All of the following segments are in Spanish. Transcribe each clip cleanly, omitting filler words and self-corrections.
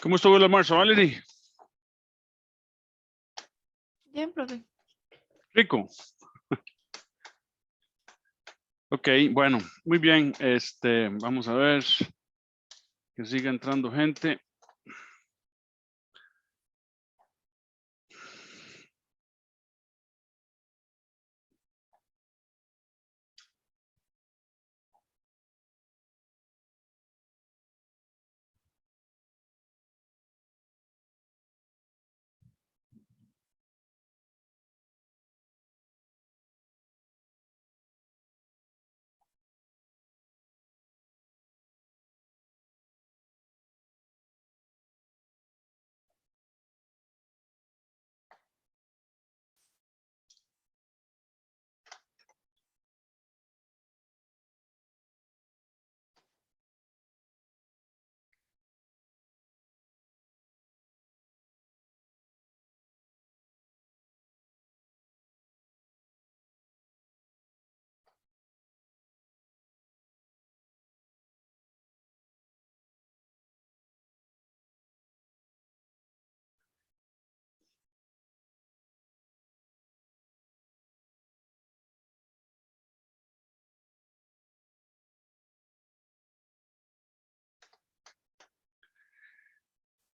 ¿Cómo estuvo el almuerzo, Valerie? Bien, profe. Rico. Ok, bueno, muy bien. Vamos a ver que siga entrando gente.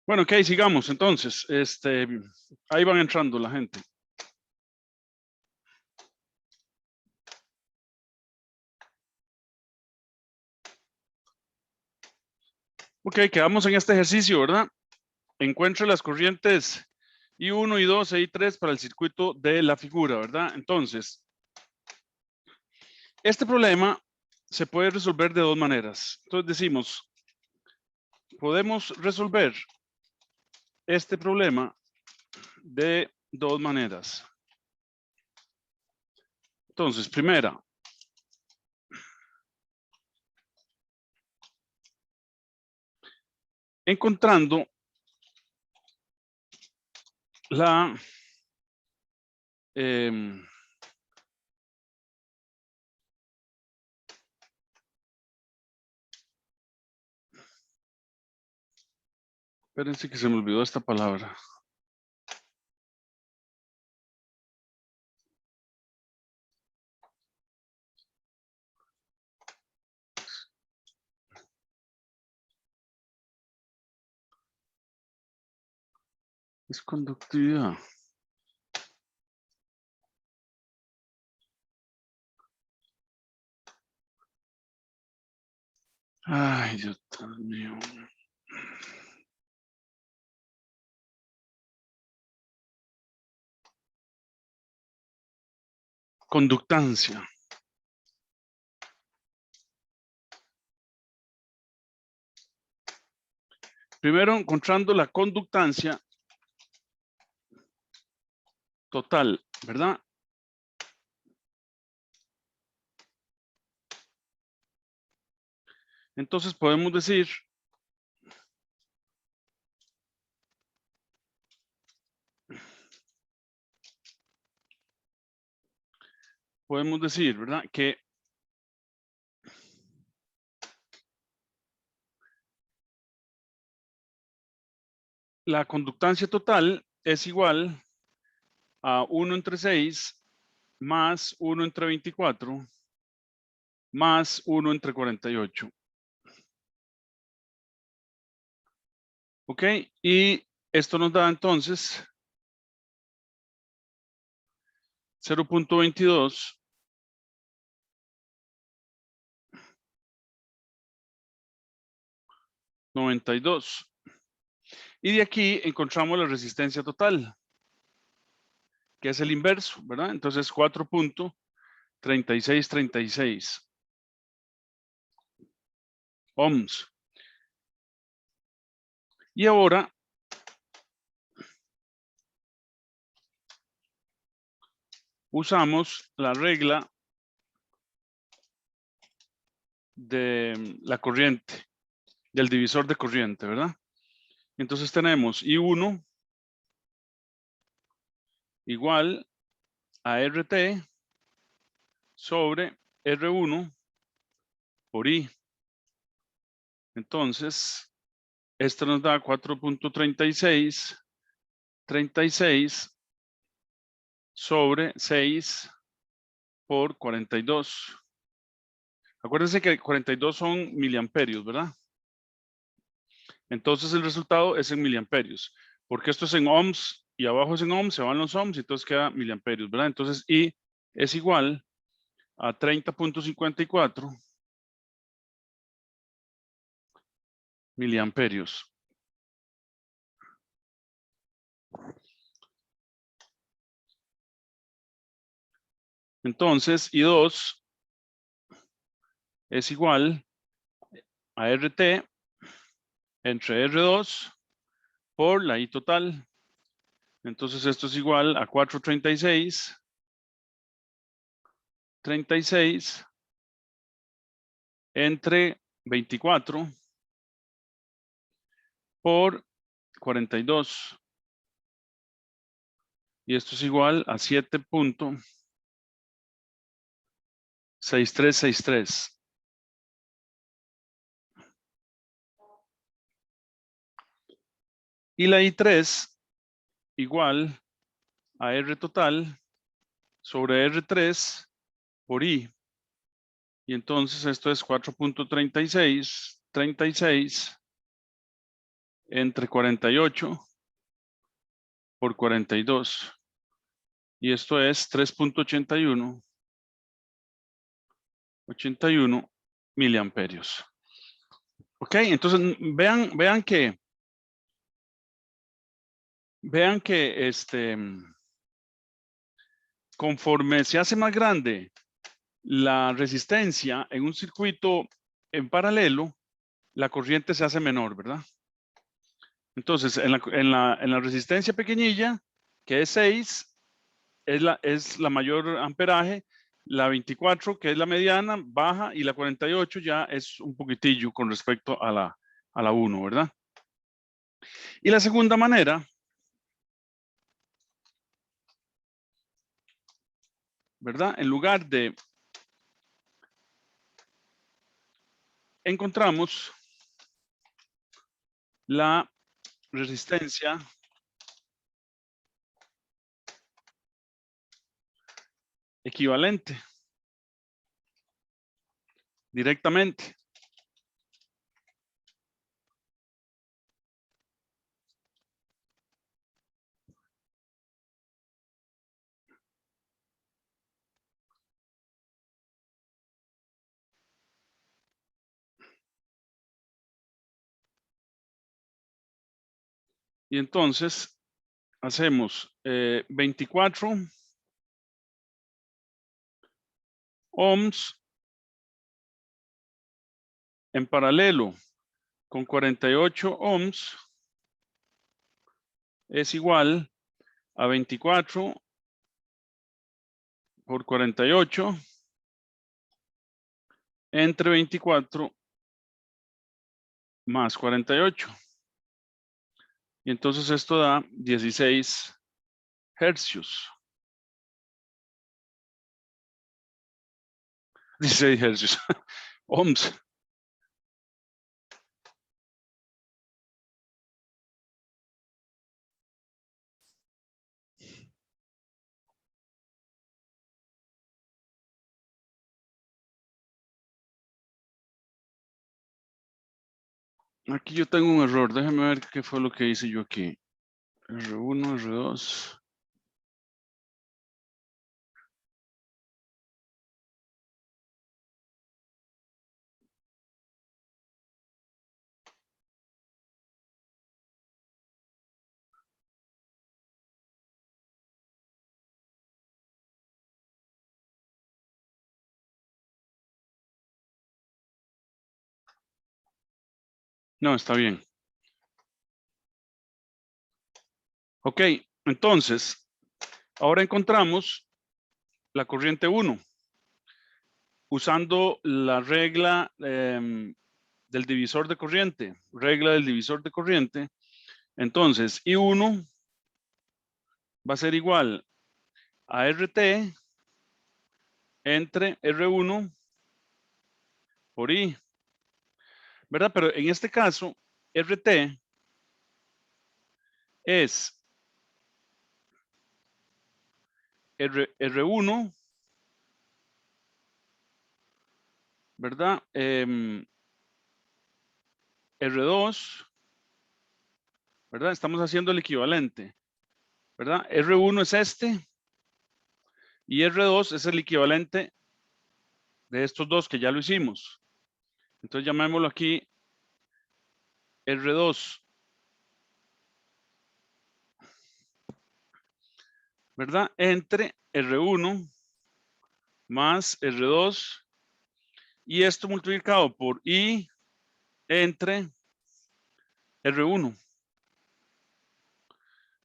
Bueno, ok, sigamos entonces. Ahí van entrando la gente. Ok, quedamos en este ejercicio, ¿verdad? Encuentre las corrientes I1, I2 e I3 para el circuito de la figura, ¿verdad? Entonces, este problema se puede resolver de dos maneras. Entonces decimos, podemos resolver este problema de dos maneras. Entonces, primera, encontrando la espérense que se me olvidó esta palabra. Es conductividad. Ay, Dios mío. Conductancia. Primero, encontrando la conductancia total, ¿verdad? Entonces podemos decir ¿verdad? Que la conductancia total es igual a 1 entre 6 más 1 entre 24 más 1 entre 48. ¿Ok? Y esto nos da entonces 0.22 92. Y de aquí encontramos la resistencia total, que es el inverso, ¿verdad? Entonces 4.3636 ohms. Y ahora usamos la regla de la corriente, del divisor de corriente, ¿verdad? Entonces tenemos I1 igual a RT sobre R1 por I. Entonces, Esto nos da 4.36 sobre 6 por 42. Acuérdense que 42 son miliamperios, ¿verdad? Entonces el resultado es en miliamperios. Porque esto es en ohms y abajo es en ohms, se van los ohms y entonces queda miliamperios, ¿verdad? Entonces I es igual a 30.54 miliamperios. Entonces I2 es igual a RT entre R2 por la I total. Entonces esto es igual a 36 entre 24 por 42. Y esto es igual a 7.6363. Y la I3 igual a R total sobre R3 por I. Y entonces esto es 4.36 entre 48 por 42. Y esto es 3.81 miliamperios. Ok, entonces vean que conforme se hace más grande la resistencia en un circuito en paralelo, la corriente se hace menor, ¿verdad? Entonces, en la resistencia pequeñilla, que es 6, es la mayor amperaje, la 24, que es la mediana, baja, y la 48 ya es un poquitillo con respecto a la 1, ¿verdad? Y la segunda manera, ¿verdad? En lugar de encontramos la resistencia equivalente directamente. Y entonces hacemos 24 ohms en paralelo con 48 ohms es igual a 24 por 48 entre 24 más 48. Y entonces esto da 16 hercios. 16 hercios. Ohms. Aquí yo tengo un error. Déjame ver qué fue lo que hice yo aquí. R1, R2. No, está bien. Ok, entonces, ahora encontramos la corriente 1 usando la regla del divisor de corriente. Regla del divisor de corriente. Entonces, I1 va a ser igual a RT entre R1 por I. ¿Verdad? Pero en este caso, RT es R1, ¿verdad? R2, ¿verdad? Estamos haciendo el equivalente, ¿verdad? R1 es este y R2 es el equivalente de estos dos que ya lo hicimos. Entonces llamémoslo aquí R2, ¿verdad? Entre R1 más R2 y esto multiplicado por I entre R1.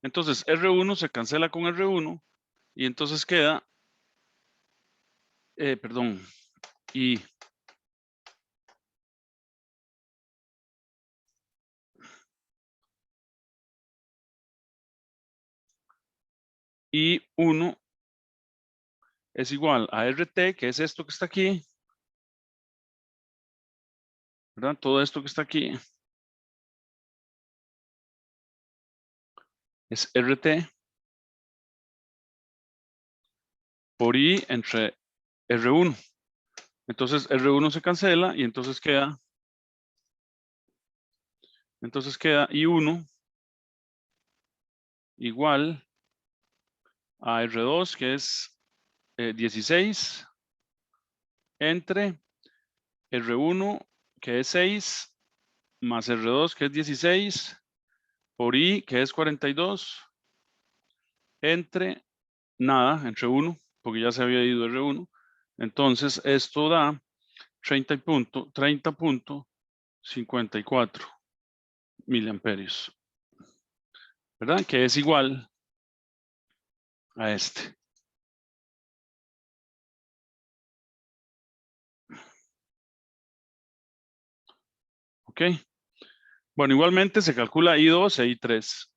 Entonces R1 se cancela con R1 y entonces queda, perdón, I. Y 1 es igual a RT, que es esto que está aquí, ¿verdad? Todo esto que está aquí es RT por I entre R1. Entonces R1 se cancela y entonces queda I1 igual a R2, que es 16, entre R1, que es 6, más R2, que es 16, por I, que es 42, entre nada, entre 1, porque ya se había ido R1. Entonces esto da 30.54 miliamperios, ¿verdad? Que es igual a este. ¿Ok? Bueno, igualmente se calcula I2 e I3.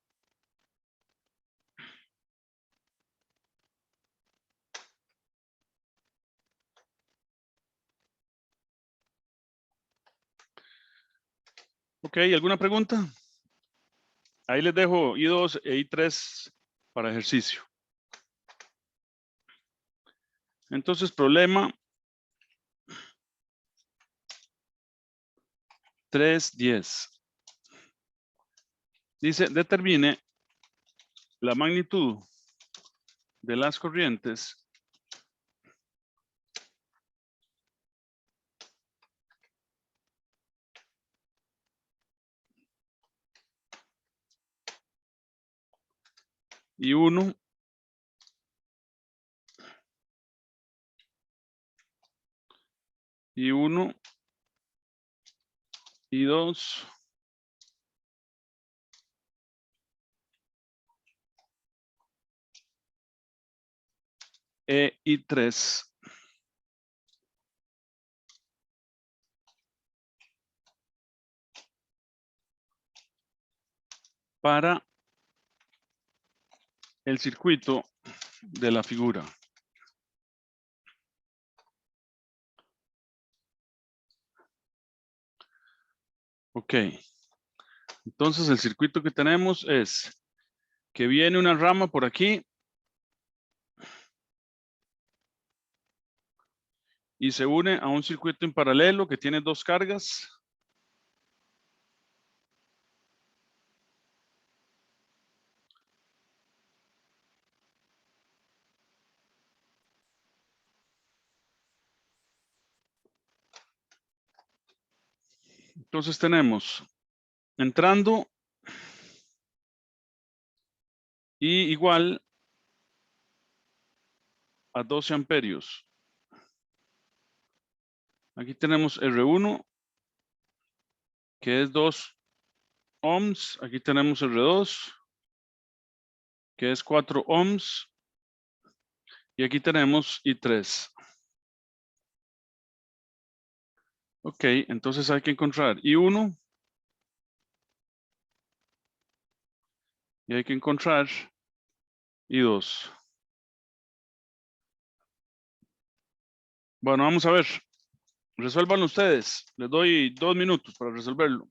¿Ok? ¿Alguna pregunta? Ahí les dejo I2 e I3 para ejercicio. Entonces, problema 3.10. Dice, determine la magnitud de las corrientes I1, I1, I2, e I3. Para el circuito de la figura. Ok. Entonces el circuito que tenemos es que viene una rama por aquí y se une a un circuito en paralelo que tiene dos cargas. Entonces tenemos entrando y igual a 12 amperios. Aquí tenemos R1, que es 2 ohms. Aquí tenemos R2, que es 4 ohms. Y aquí tenemos I3. Ok, entonces hay que encontrar I1 y hay que encontrar I2. Bueno, vamos a ver. Resuélvanlo ustedes. Les doy 2 minutos para resolverlo.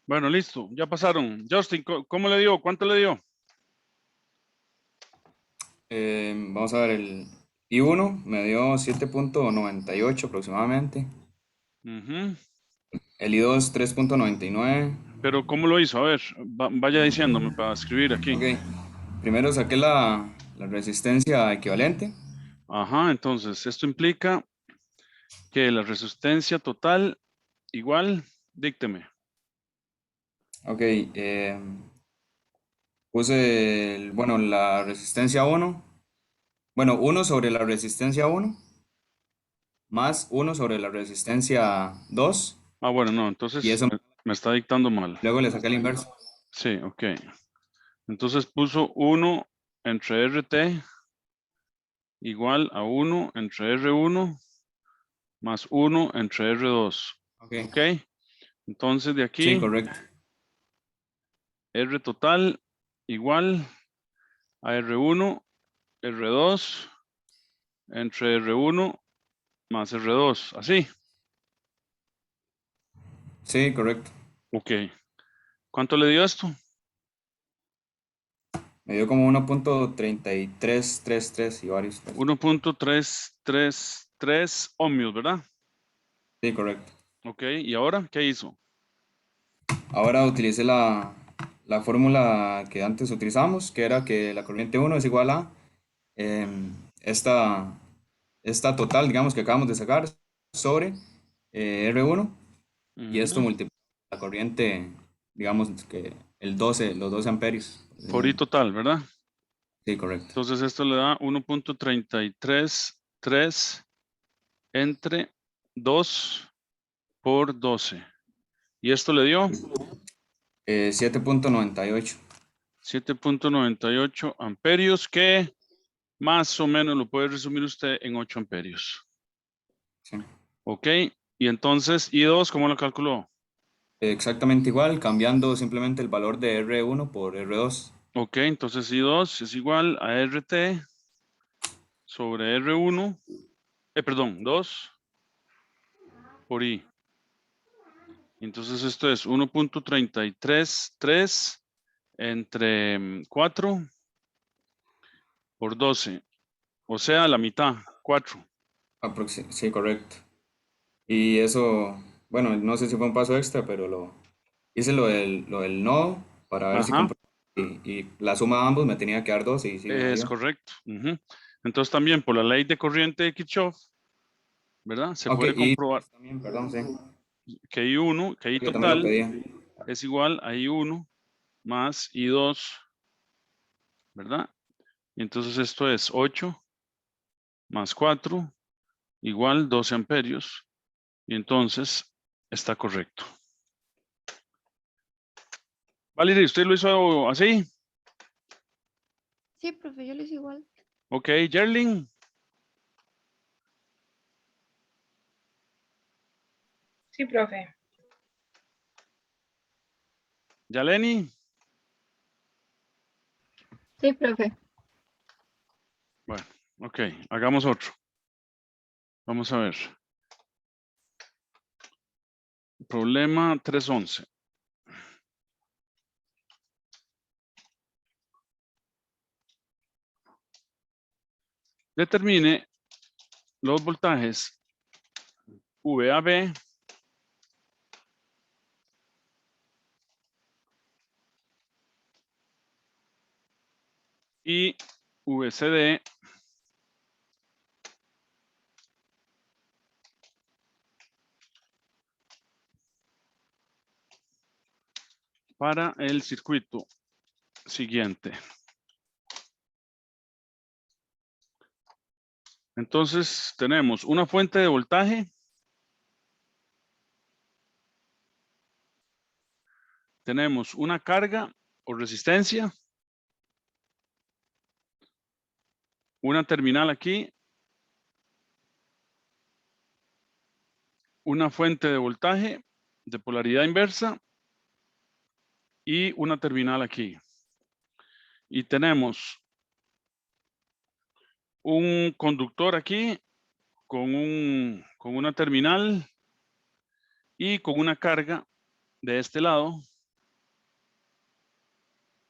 Bueno, listo, ya pasaron. Justin, ¿cómo le dio? ¿Cuánto le dio? Vamos a ver, el I1 me dio 7.98 aproximadamente. Ujú. El I2 3.99. Pero ¿cómo lo hizo? A ver, vaya diciéndome para escribir aquí. Ok, primero saqué la resistencia equivalente. Ajá, entonces esto implica que la resistencia total igual, dícteme. Ok, puse, bueno, la resistencia 1. Bueno, 1 sobre la resistencia 1 más 1 sobre la resistencia 2. Ah, bueno, no, Y entonces eso me está dictando mal. luego le saqué la inversa. Sí, ok. Entonces puso 1 entre RT igual a 1 entre R1 más 1 entre R2. Ok, Ok. Entonces de sí, aquí, correcto. R total igual a R1, R2 entre R1 más R2. Así. Sí, correcto. Ok. ¿Cuánto le dio esto? Me dio como 1.3333 y varios. 1.333 ohmios, ¿verdad? Sí, correcto. Ok. ¿Y ahora qué hizo? Ahora utilicé la fórmula que antes utilizamos, que era que la corriente 1 es igual a em, esta total, digamos, que acabamos de sacar sobre R1, y esto Ujú. multiplica la corriente, digamos, que los 12 amperios. Por I total, ¿verdad? Sí, correcto. Entonces esto le da 1.333 entre 2 por 12. Y esto le dio 7.98. 7.98 amperios, que más o menos lo puede resumir usted en 8 amperios. Sí. Ok. Y entonces I2, ¿cómo lo calculó? Exactamente igual, cambiando simplemente el valor de R1 por R2. Ok, entonces I2 es igual a RT sobre R1, perdón, 2 por I. Entonces esto es 1.333 entre 4 por 12. O sea, la mitad, 4. Sí, correcto. Y eso, bueno, no sé si fue un paso extra, pero hice lo del nodo para ver si Ajá, comprobaba. Y la suma de ambos me tenía que dar 12 y sí me la es dio. correcto. Ujú. Entonces también por la ley de corriente de Kirchhoff, ¿verdad? Se Ok, puede y comprobar también, perdón, sí. que I1, que I Creo que también lo total pedía. es igual a I1 más I2, ¿verdad? Y entonces esto es 8 más 4 igual 12 amperios. Y entonces está correcto. Valerie, ¿usted lo hizo así? Sí, profe, yo lo hice igual. Ok, Jerling, Sí, profe. Yaleni. Sí, profe. Bueno, ok, hagamos otro. Vamos a ver. Problema 311. Determine los voltajes VAB y VCD para el circuito siguiente. Entonces tenemos una fuente de voltaje, tenemos una carga o resistencia, una terminal aquí, una fuente de voltaje de polaridad inversa y una terminal aquí. Y tenemos un conductor aquí con una terminal y con una carga de este lado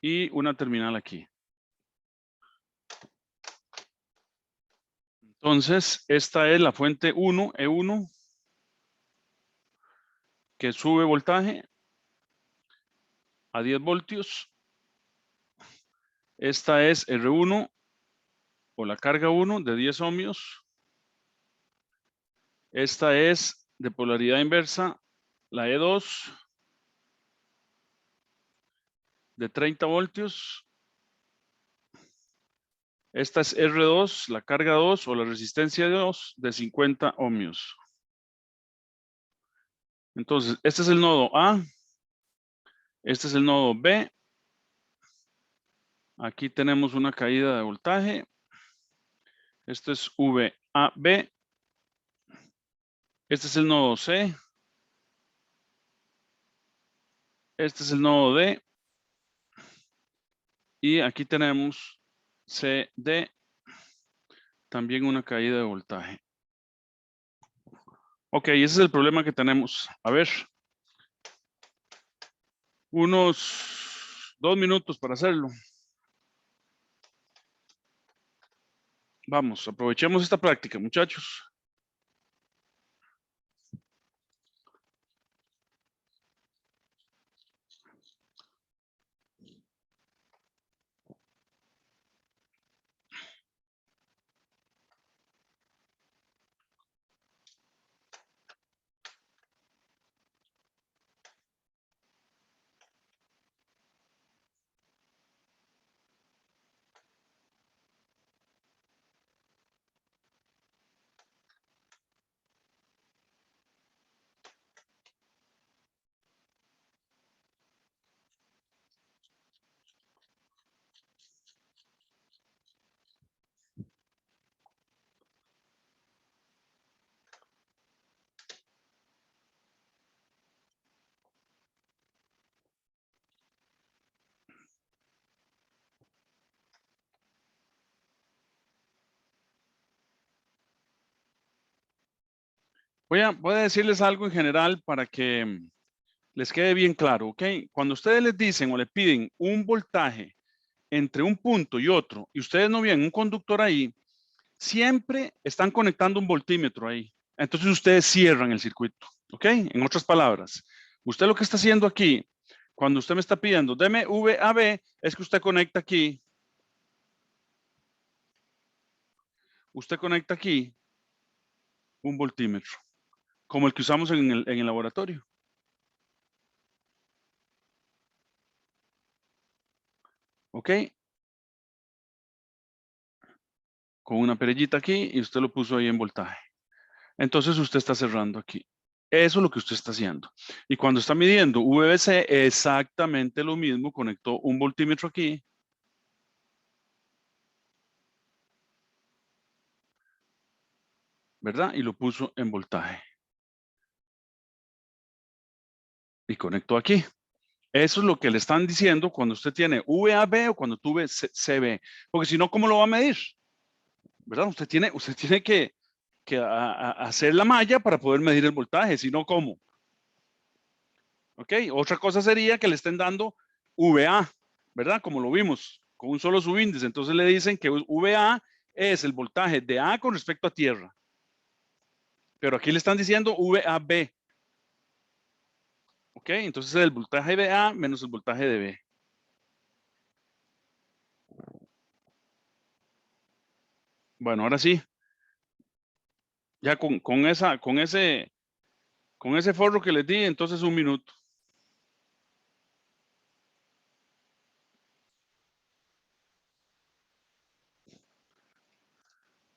y una terminal aquí. Entonces, esta es la fuente 1, E1, que sube voltaje a 10 voltios. Esta es R1 o la carga 1 de 10 ohmios. Esta es de polaridad inversa, la E2 de 30 voltios. Esta es R2, la carga 2 o la resistencia 2 de 50 ohmios. Entonces, este es el nodo A. Este es el nodo B. Aquí tenemos una caída de voltaje. Esto es VAB. Este es el nodo C. Este es el nodo D. Y aquí tenemos CD. También una caída de voltaje. Ok, ese es el problema que tenemos. A ver. Unos 2 minutos para hacerlo. Vamos, aprovechemos esta práctica, muchachos. Voy a decirles algo en general para que les quede bien claro, ¿ok? Cuando ustedes les dicen o le piden un voltaje entre un punto y otro, y ustedes no ven un conductor ahí, siempre están conectando un voltímetro ahí. Entonces ustedes cierran el circuito, ¿ok? En otras palabras, usted lo que está haciendo aquí, cuando usted me está pidiendo, deme VAB, es que usted conecta aquí. Usted conecta aquí un voltímetro, como el que usamos en el laboratorio. ¿Ok? Con una perillita aquí y usted lo puso ahí en voltaje. Entonces usted está cerrando aquí. Eso es lo que usted está haciendo. Y cuando está midiendo VBC, exactamente lo mismo. Conectó un voltímetro aquí. ¿Verdad? Y lo puso en voltaje. Y conectó aquí. Eso es lo que le están diciendo cuando usted tiene VAB o cuando tuve CB. Porque si no, ¿cómo lo va a medir? ¿Verdad? Usted tiene que hacer la malla para poder medir el voltaje. Si no, ¿cómo? ¿Ok? Otra cosa sería que le estén dando VA, ¿verdad? Como lo vimos, con un solo subíndice. Entonces le dicen que VA es el voltaje de A con respecto a tierra. Pero aquí le están diciendo VAB. ¿Ok? Entonces es el voltaje de A menos el voltaje de B. Bueno, ahora sí. Ya con ese forro que les di, entonces 1 minuto.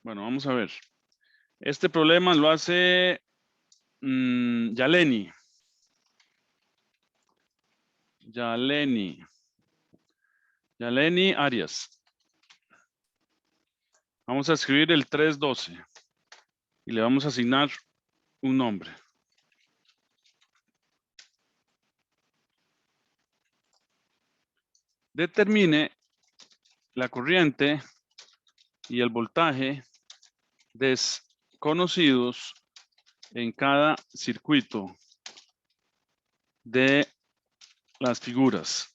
Bueno, vamos a ver. Este problema lo hace Yaleni. Yaleni Arias. Vamos a escribir el 312 y le vamos a asignar un nombre. Determine la corriente y el voltaje desconocidos en cada circuito de las figuras.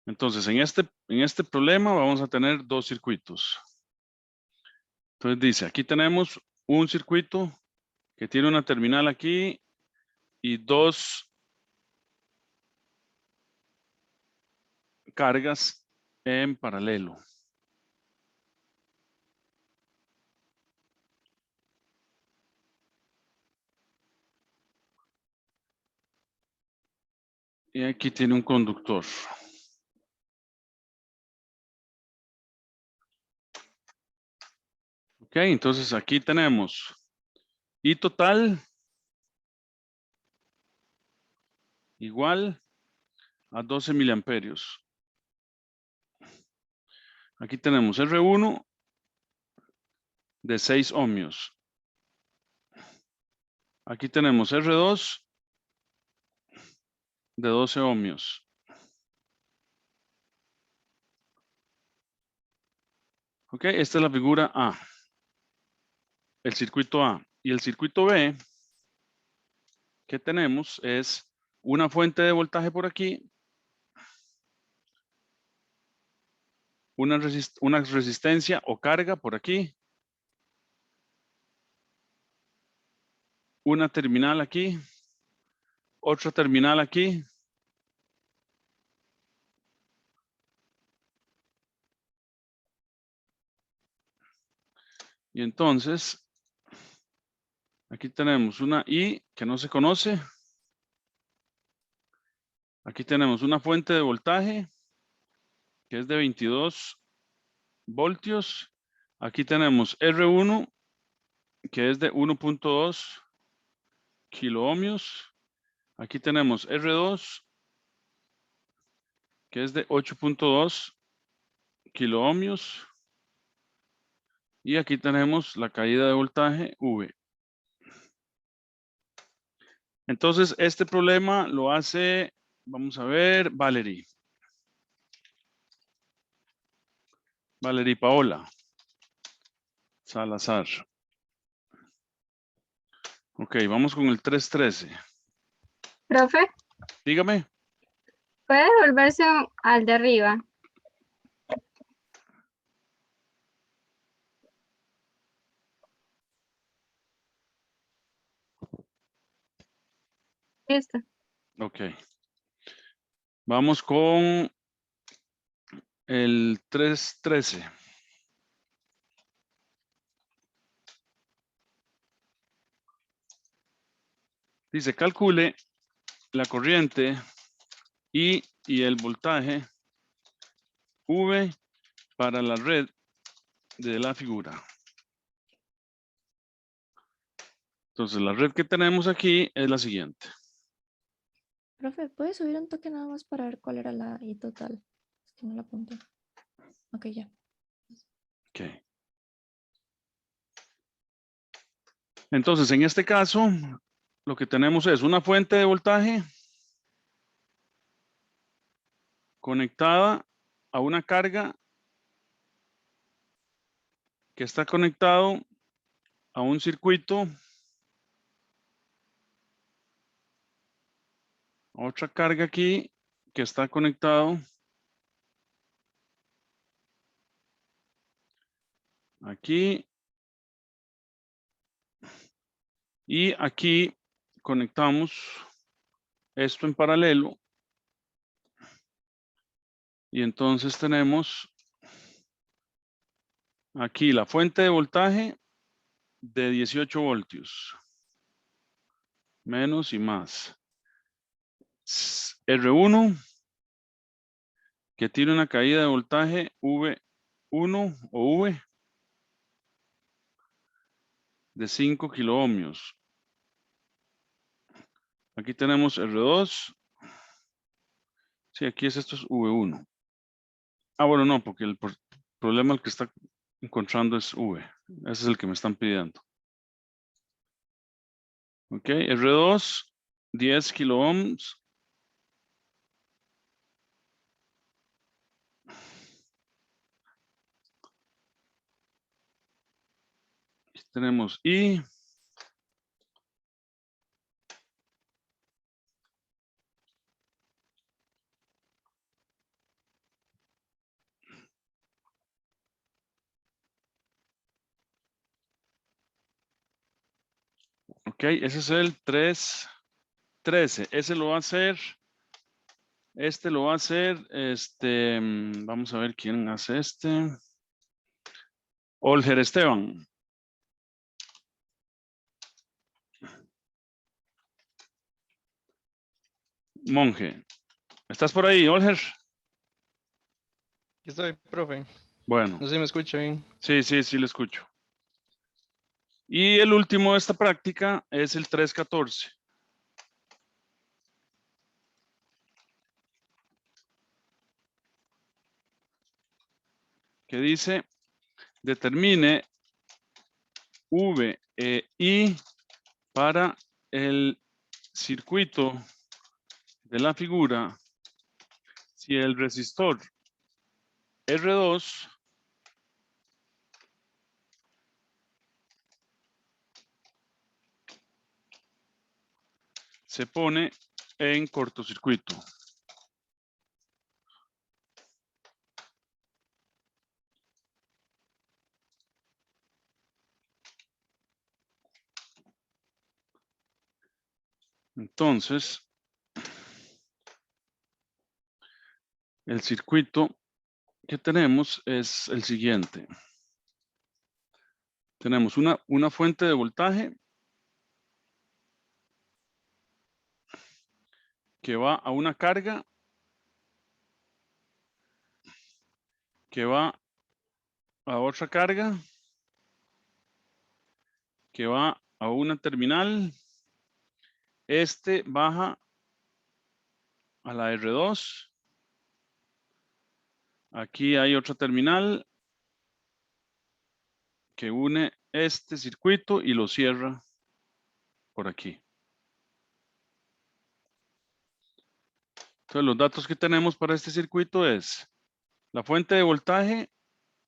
Entonces, en este problema vamos a tener dos circuitos. Entonces dice, aquí tenemos un circuito que tiene una terminal aquí y dos cargas en paralelo. Y aquí tiene un conductor. Ok, entonces aquí tenemos I total igual a 12 miliamperios. Aquí tenemos R1 de 6 ohmios. Aquí tenemos R2 de 12 ohmios. Ok, esta es la figura A. El circuito A. Y el circuito B que tenemos es una fuente de voltaje por aquí, una resistencia o carga por aquí, una terminal aquí, otra terminal aquí, y entonces aquí tenemos una I que no se conoce. Aquí tenemos una fuente de voltaje que es de 22 voltios. Aquí tenemos R1 que es de 1.2 kiloohmios. Aquí tenemos R2 que es de 8.2 kiloohmios. Y aquí tenemos la caída de voltaje V. Entonces, este problema lo hace, vamos a ver, Valerie Paola Salazar. Ok, vamos con el 313. Profe, Dígame. ¿puede volverse al de arriba? Listo. Ok. Vamos con el 313. Dice, calcule la corriente I y el voltaje V para la red de la figura. Entonces, la red que tenemos aquí es la siguiente. Profe, ¿puedes subir un toque nada más para ver cuál era la I total? Es que no la apunté. Ok, ya. Ok. Entonces, en este caso, lo que tenemos es una fuente de voltaje conectada a una carga que está conectado a un circuito, a otra carga aquí que está conectado aquí y aquí conectamos esto en paralelo y entonces tenemos aquí la fuente de voltaje de 18 voltios, menos y más. R1 que tiene una caída de voltaje V1 o V de 5 kiloohmios. Aquí tenemos R2. Sí, aquí es esto es V1. Ah, bueno, no, porque el problema el que está encontrando es V. Ese es el que me están pidiendo. Ok, R2, 10 kiloohms. Aquí tenemos I. Ok, ese es el 313. Ese lo va a hacer. Este lo va a hacer. Vamos a ver quién hace este. Olger Esteban. Monje. ¿Estás por ahí, Olger? Aquí estoy, profe. Bueno, No sé si me escucha bien. sí, lo escucho. Y el último de esta práctica es el 314. Que dice, determine V e I para el circuito de la figura si el resistor R2 se pone en cortocircuito. Entonces, el circuito que tenemos es el siguiente. Tenemos una fuente de voltaje que va a una carga que va a otra carga que va a una terminal. Este baja a la R2. Aquí hay otra terminal que une este circuito y lo cierra por aquí. Entonces los datos que tenemos para este circuito es la fuente de voltaje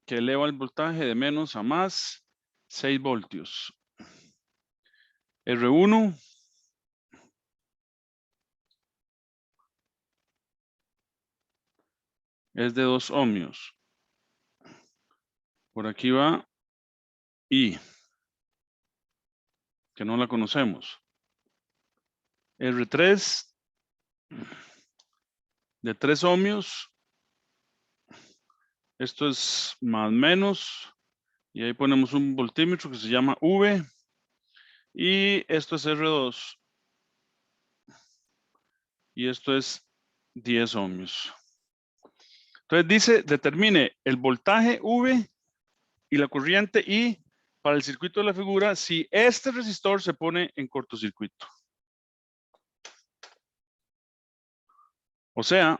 que eleva el voltaje de menos a más 6 voltios. R1 es de 2 ohmios. Por aquí va I, que no la conocemos. R3 de 3 ohmios. Esto es más menos. Y ahí ponemos un voltímetro que se llama V. Y esto es R2. Y esto es 10 ohmios. Entonces dice, determine el voltaje V y la corriente I para el circuito de la figura si este resistor se pone en cortocircuito. O sea,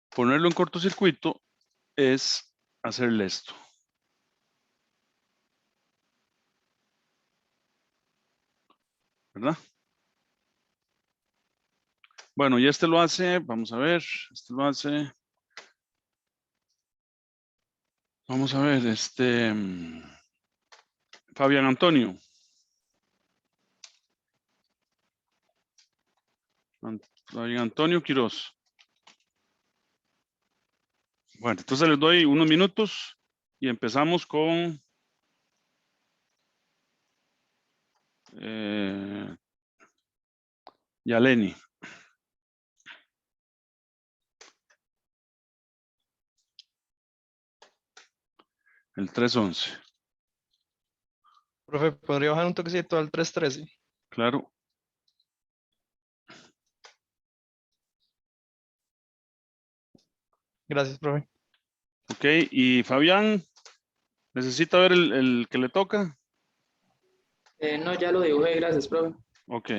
ponerlo en cortocircuito es hacerle esto. ¿Verdad? Bueno, y este lo hace, vamos a ver, este lo hace. Vamos a ver, Fabián Antonio. Fabián Antonio Quiroz. Bueno, entonces les doy unos minutos y empezamos con Yaleni. El 311. Profe, ¿podría bajar un toquecito al 313? Claro. Gracias, profe. Ok, y Fabián, ¿necesita ver el que le toca? No, ya lo dibujé, gracias, profe. Ok.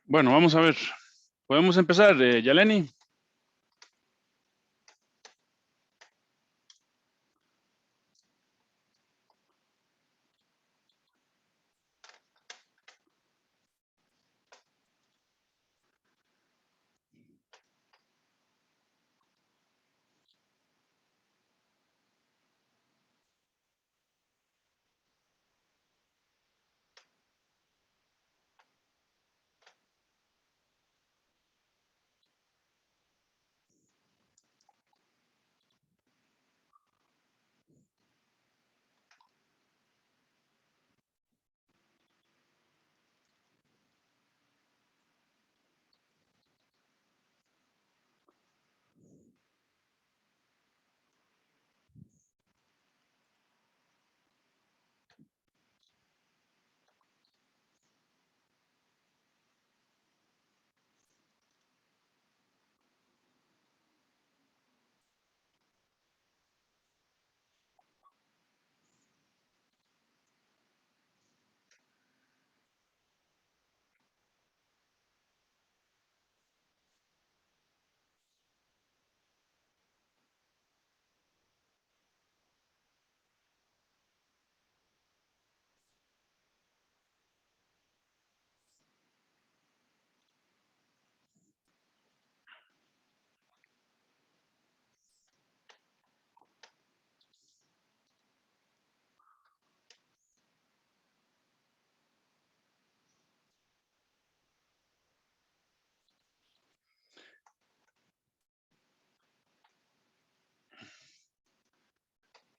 Bueno, vamos a ver. Podemos empezar, Yaleni.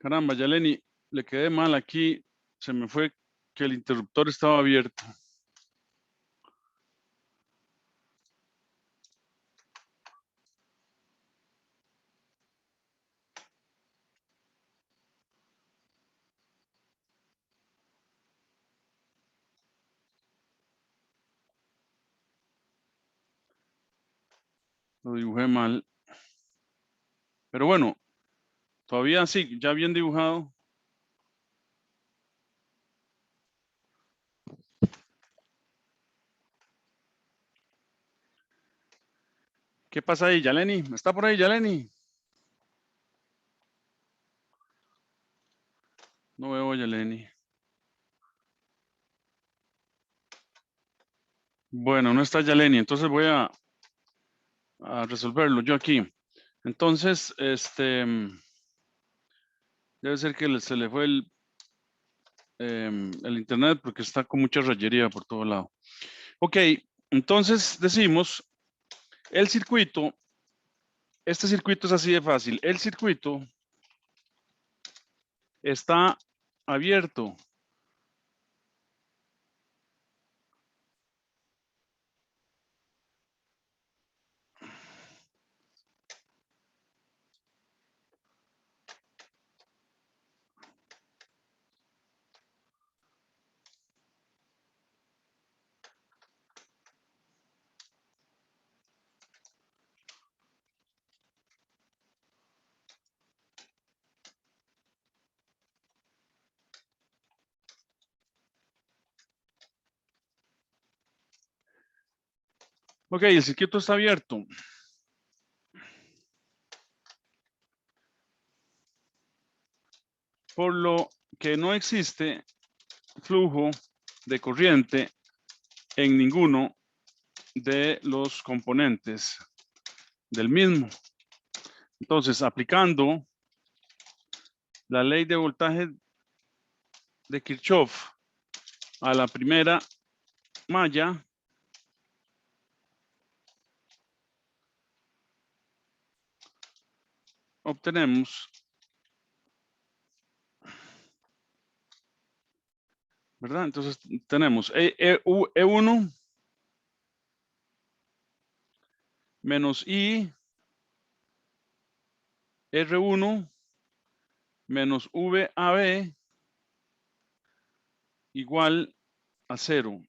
Caramba, Yaleni, le quedé mal aquí. Se me fue que el interruptor estaba abierto. Lo dibujé mal. Pero bueno, todavía sí, ya bien dibujado. ¿Qué pasa ahí, Yaleni? ¿Está por ahí, Yaleni? No veo a Yaleni. Bueno, no está Yaleni, entonces voy a resolverlo yo aquí. Entonces, debe ser que se le fue el internet porque está con mucha rayería por todo lado. Ok, entonces decimos, el circuito, este circuito es así de fácil. El circuito está abierto. Ok, el circuito está abierto. Por lo que no existe flujo de corriente en ninguno de los componentes del mismo. Entonces, aplicando la ley de voltaje de Kirchhoff a la primera malla, obtenemos, ¿verdad? Entonces tenemos E1 menos I R1 menos VAB igual a 0.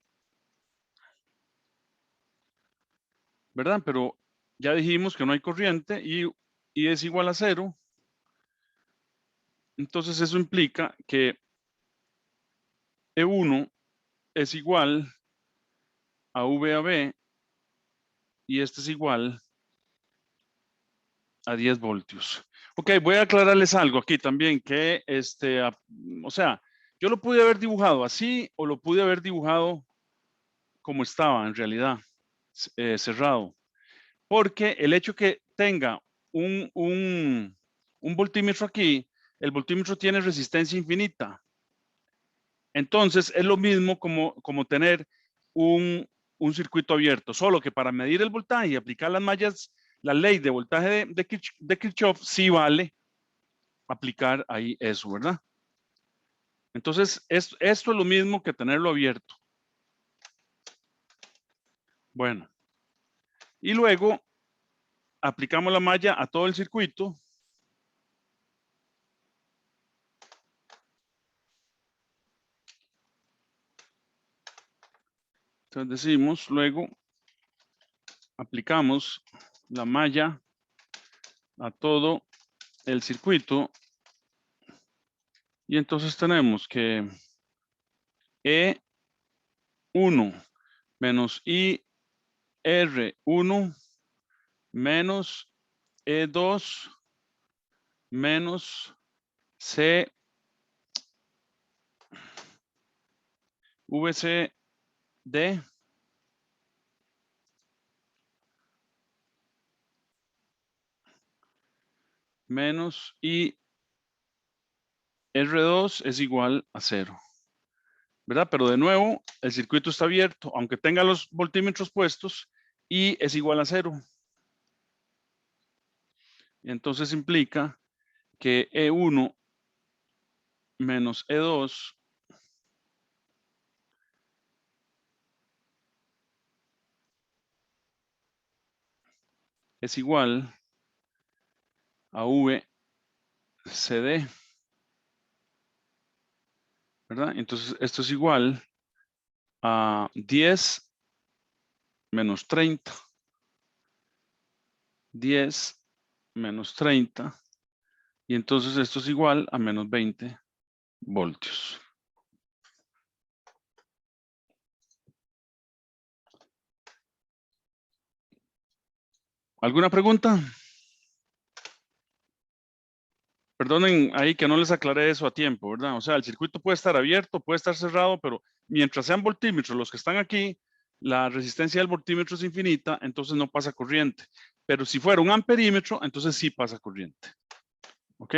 ¿Verdad? Pero ya dijimos que no hay corriente y es igual a 0. Entonces eso implica que E1 es igual a VAB y este es igual a 10 voltios. Ok, voy a aclararles algo aquí también, que o sea, yo lo pude haber dibujado así o lo pude haber dibujado como estaba en realidad, cerrado. Porque el hecho que tenga un voltímetro aquí, el voltímetro tiene resistencia infinita. Entonces, es lo mismo como tener un circuito abierto, solo que para medir el voltaje y aplicar las mallas, la ley de voltaje de Kirchhoff, sí vale aplicar ahí eso, ¿verdad? Entonces, esto es lo mismo que tenerlo abierto. Bueno, y luego aplicamos la malla a todo el circuito. Entonces decimos, luego aplicamos la malla a todo el circuito y entonces tenemos que E1 menos IR1 menos E2 menos VCD menos IR2 es igual a 0. ¿Verdad? Pero de nuevo, el circuito está abierto, aunque tenga los voltímetros puestos, y es igual a 0. Entonces implica que E1 menos E2 es igual a VCD. ¿Verdad? Entonces esto es igual a 10 menos 30. 10 menos 30. Y entonces esto es igual a menos 20 voltios. ¿Alguna pregunta? Perdonen ahí que no les aclaré eso a tiempo, ¿verdad? O sea, el circuito puede estar abierto, puede estar cerrado, pero mientras sean voltímetros los que están aquí, la resistencia del voltímetro es infinita, entonces no pasa corriente. Pero si fuera un amperímetro, entonces sí pasa corriente. ¿Ok?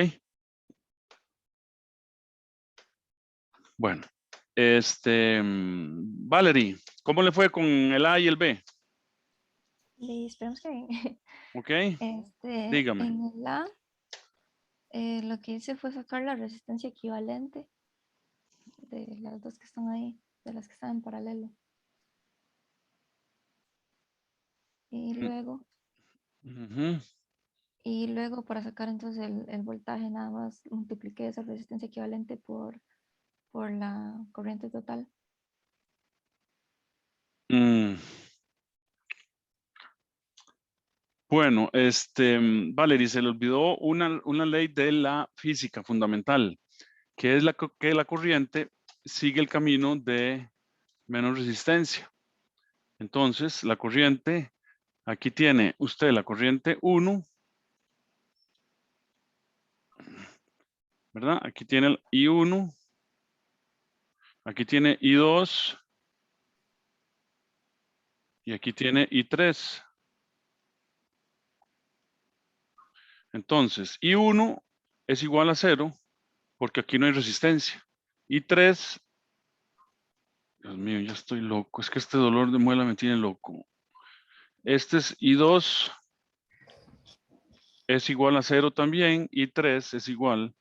Bueno, Valerie, ¿cómo le fue con el A y el B? Y esperemos que bien. ¿Ok? En Dígame. el A, lo que hice fue sacar la resistencia equivalente de las dos que están ahí, de las que están en paralelo. Y luego, Ujú. para sacar entonces el voltaje, nada más multipliqué esa resistencia equivalente por la corriente total. Mm. Bueno, Valerie, se le olvidó una ley de la física fundamental, que es que la corriente sigue el camino de menos resistencia. Entonces, la corriente, aquí tiene usted la corriente 1, ¿verdad? Aquí tiene el I1, aquí tiene I2 y aquí tiene I3. Entonces, I1 es igual a 0 porque aquí no hay resistencia. I3, Dios mío, ya estoy loco. Es que este dolor de muela me tiene loco. Este es I2 es igual a 0 también. I3 es igual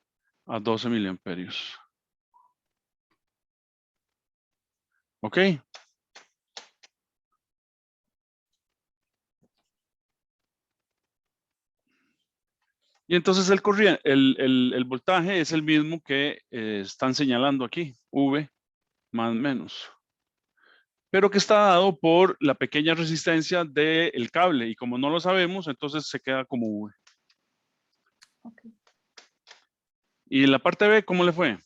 a 12 miliamperios. ¿Ok? Y entonces el voltaje es el mismo que están señalando aquí, V más menos. Pero que está dado por la pequeña resistencia del cable. Y como no lo sabemos, entonces se queda como V. Ok. Y la parte B, ¿cómo le fue?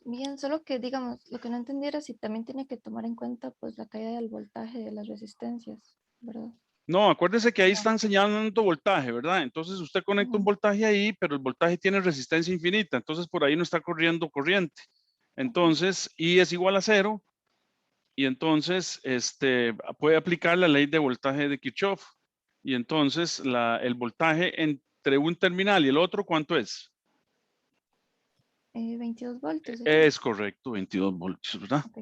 Bien, solo que digamos, lo que no entendiera si también tiene que tomar en cuenta pues la caída del voltaje de las resistencias. ¿verdad? No, acuérdese que ahí están señalando voltaje, ¿verdad? Entonces usted conecta un Ujú. voltaje ahí, pero el voltaje tiene resistencia infinita, entonces por ahí no está corriendo corriente. Entonces, I es igual a 0, y entonces puede aplicar la ley de voltaje de Kirchhoff. Y entonces el voltaje entre un terminal y el otro, ¿cuánto es? 22 voltios. ¿Sí? Es correcto, 22 voltios, ¿verdad? Ok.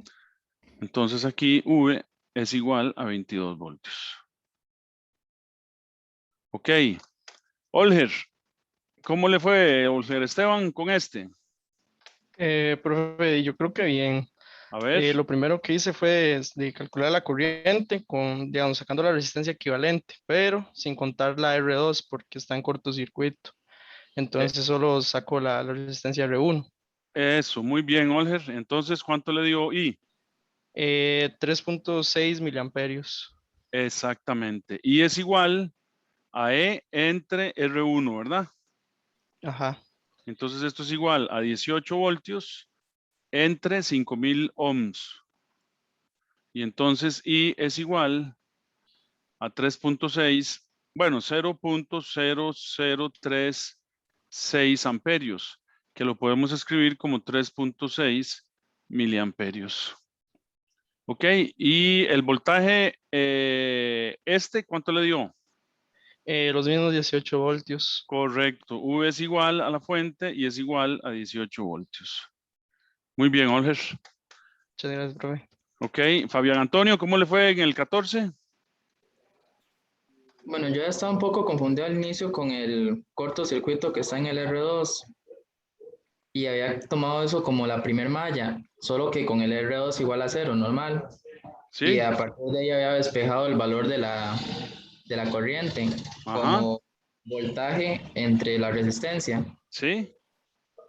Entonces aquí V es igual a 22 voltios. Ok. Olger, ¿cómo le fue, Olger Esteban, con este? Profe, yo creo que bien. A ver, Lo primero que hice fue de calcular la corriente con, digamos, sacando la resistencia equivalente, pero sin contar la R2 porque está en cortocircuito. eh, Entonces solo saco la resistencia R1. eso, muy bien, Olger. Entonces, ¿cuánto le dio I? 3.6 miliamperios. Exactamente. I es igual a E entre R1, ¿verdad? Ajá. Entonces, esto es igual a 18 voltios entre 5000 ohms. Y entonces I es igual a 3.6, bueno, 0.0036 amperios, que lo podemos escribir como 3.6 miliamperios. Ok, y el voltaje, ¿cuánto le dio? Los mismos 18 voltios. Correcto, V es igual a la fuente y es igual a 18 voltios. Muy bien, Olger. Muchas gracias, profe. Ok, Fabián Antonio, ¿cómo le fue en el 14? Bueno, yo ya estaba un poco confundido al inicio con el cortocircuito que está en el R2 y había tomado eso como la primer malla, solo que con el R2 igual a 0, normal. Y Sí, a partir de ahí había despejado el valor de la corriente ajá, como voltaje entre la resistencia sí,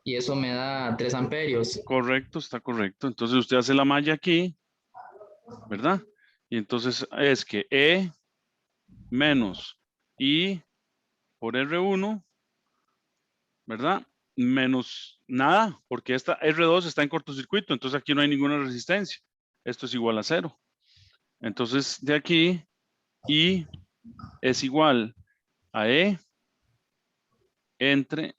y eso me da 3 amperios. correcto, está correcto. Entonces usted hace la malla aquí, ¿verdad? Y entonces es que E menos I por R1, ¿verdad? Menos nada, porque esta R2 está en cortocircuito, entonces aquí no hay ninguna resistencia. Esto es igual a 0. Entonces de aquí I es igual a E entre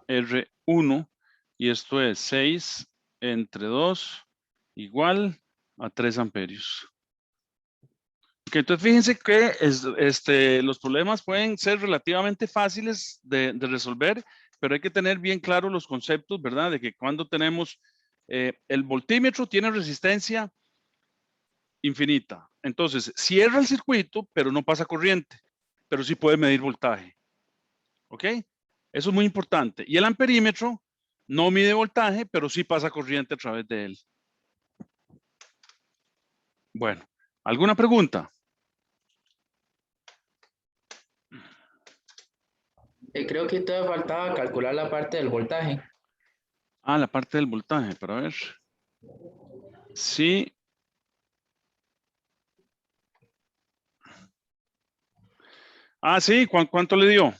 R1 y esto es 6 entre 2 igual a 3 amperios. Ok, entonces fíjense que los problemas pueden ser relativamente fáciles de resolver, pero hay que tener bien claros los conceptos, ¿verdad? De que cuando tenemos el voltímetro tiene resistencia infinita. Entonces, cierra el circuito, pero no pasa corriente, pero sí puede medir voltaje. ¿Ok? Eso es muy importante. Y el amperímetro no mide voltaje, pero sí pasa corriente a través de él. Bueno, ¿alguna pregunta? Creo que todavía faltaba calcular la parte del voltaje. Ah, la parte del voltaje, para ver. Sí. Ah, sí, ¿cuánto le dio?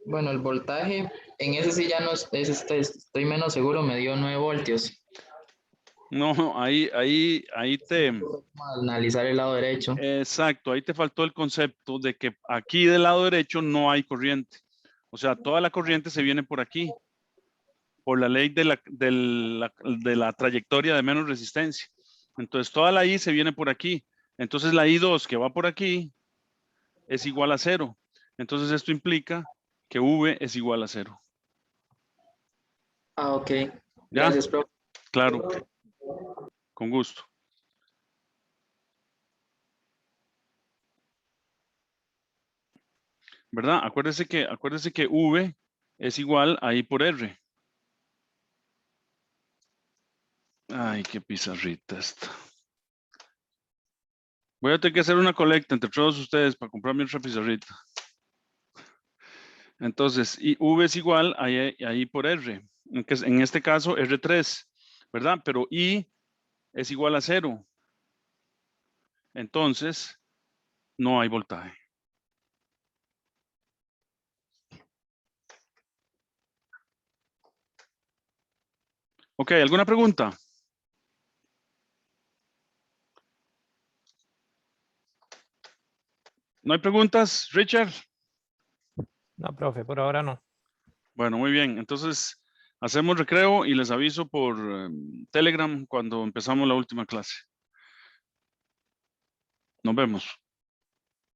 Bueno, el voltaje, en ese sí ya no estoy menos seguro, me dio 9 voltios. No, ahí Analizar el lado derecho. exacto, ahí te faltó el concepto de que aquí del lado derecho no hay corriente. O sea, toda la corriente se viene por aquí, por la ley de la trayectoria de menos resistencia. Entonces, toda la I se viene por aquí. Entonces, la I2 que va por aquí es igual a 0. Entonces, esto implica que V es igual a 0. Ah, ok. ¿Ya? Gracias, profe. Claro, con gusto. ¿Verdad? Acuérdese que V es igual a I por R. Ay, qué pizarrita esta. Voy a tener que hacer una colecta entre todos ustedes para comprarme otra pizarrita. Entonces, V es igual a I por R. En este caso, R3, ¿verdad? Pero I es igual a 0. Entonces, no hay voltaje. Ok, ¿alguna pregunta? ¿No hay preguntas, Richard? No, profe, por ahora no. Bueno, muy bien. Entonces, hacemos recreo y les aviso por Telegram cuando empezamos la última clase. Nos vemos.